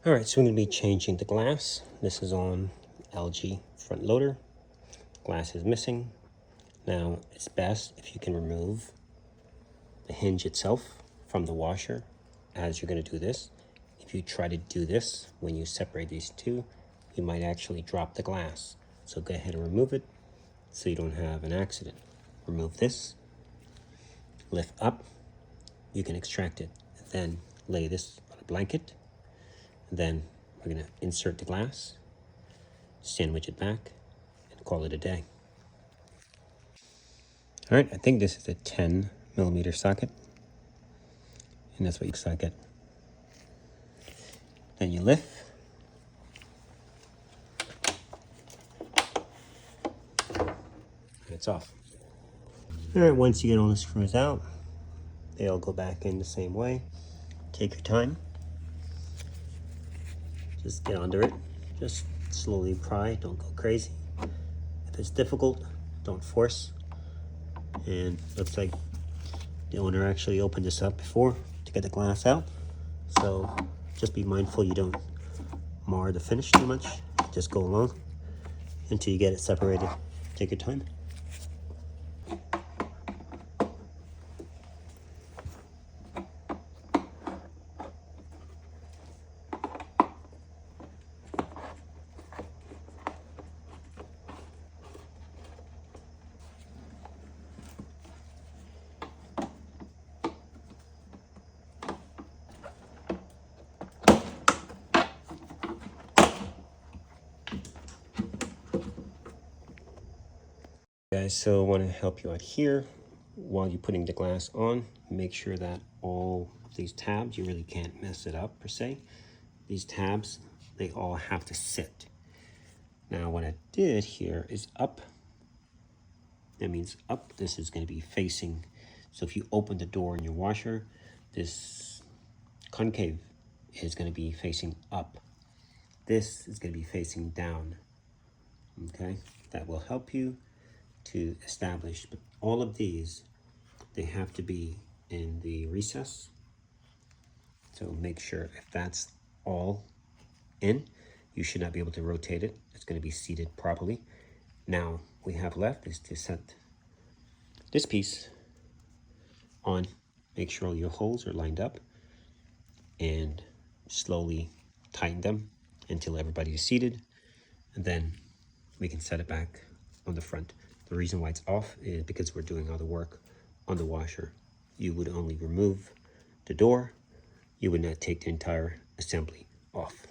All right, so we're going to be changing the glass. This is on LG front loader. Glass is missing. Now, it's best if you can remove the hinge itself from the washer as you're going to do this. If you try to do this when you separate these two, you might actually drop the glass. So go ahead and remove it so you don't have an accident. Remove this, lift up, you can extract it. Then lay this on a blanket. Then we're going to insert the glass, sandwich it back, and call it a day. All right, I think this is a 10mm socket, and that's what you socket. Then you lift, and it's off. All right, once you get all the screws out, they all go back in the same way. Take your time. Just get under it. Just slowly pry, don't go crazy. If it's difficult, don't force. And looks like the owner actually opened this up before to get the glass out. So just be mindful you don't mar the finish too much. Just go along until you get it separated. Take your time. Guys, so I want to help you out here. While you're putting the glass on, make sure that all these tabs, you really can't mess it up per se. These tabs, they all have to sit. Now what I did here is up. That means up. This is going to be facing. So if you open the door in your washer, this concave is going to be facing up. This is going to be facing down. Okay, that will help you to establish. But all of these, they have to be in the recess. So make sure if that's all in, you should not be able to rotate it. It's going to be seated properly. Now we have left is to set this piece on. Make sure all your holes are lined up and slowly tighten them until everybody is seated, and then we can set it back on the front. The reason why it's off is because we're doing all the work on the washer. You would only remove the door. You would not take the entire assembly off.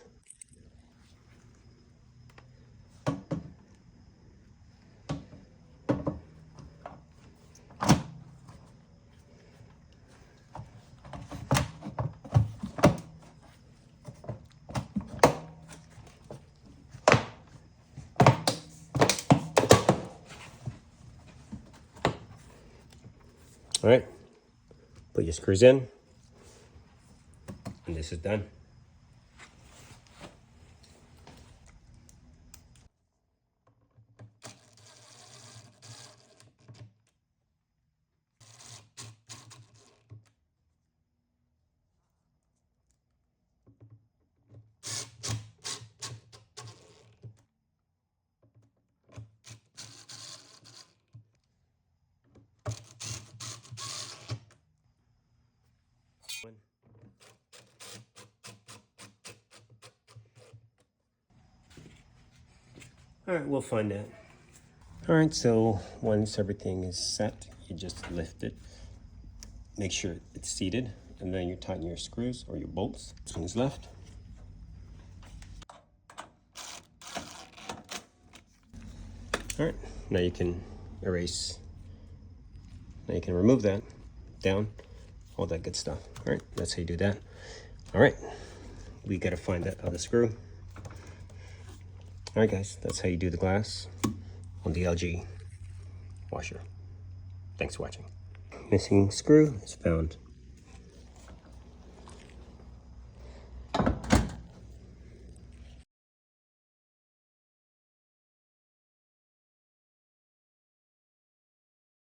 All right, put your screws in, and this is done. All right, we'll find that. All right, so once everything is set, you just lift it. Make sure it's seated, and then you tighten your screws or your bolts. This one's left. All right, now you can erase. Now you can remove that, down, all that good stuff. All right, that's how you do that. All right, we gotta find that other screw. All right, guys, that's how you do the glass on the LG washer. Thanks for watching. Missing screw is found.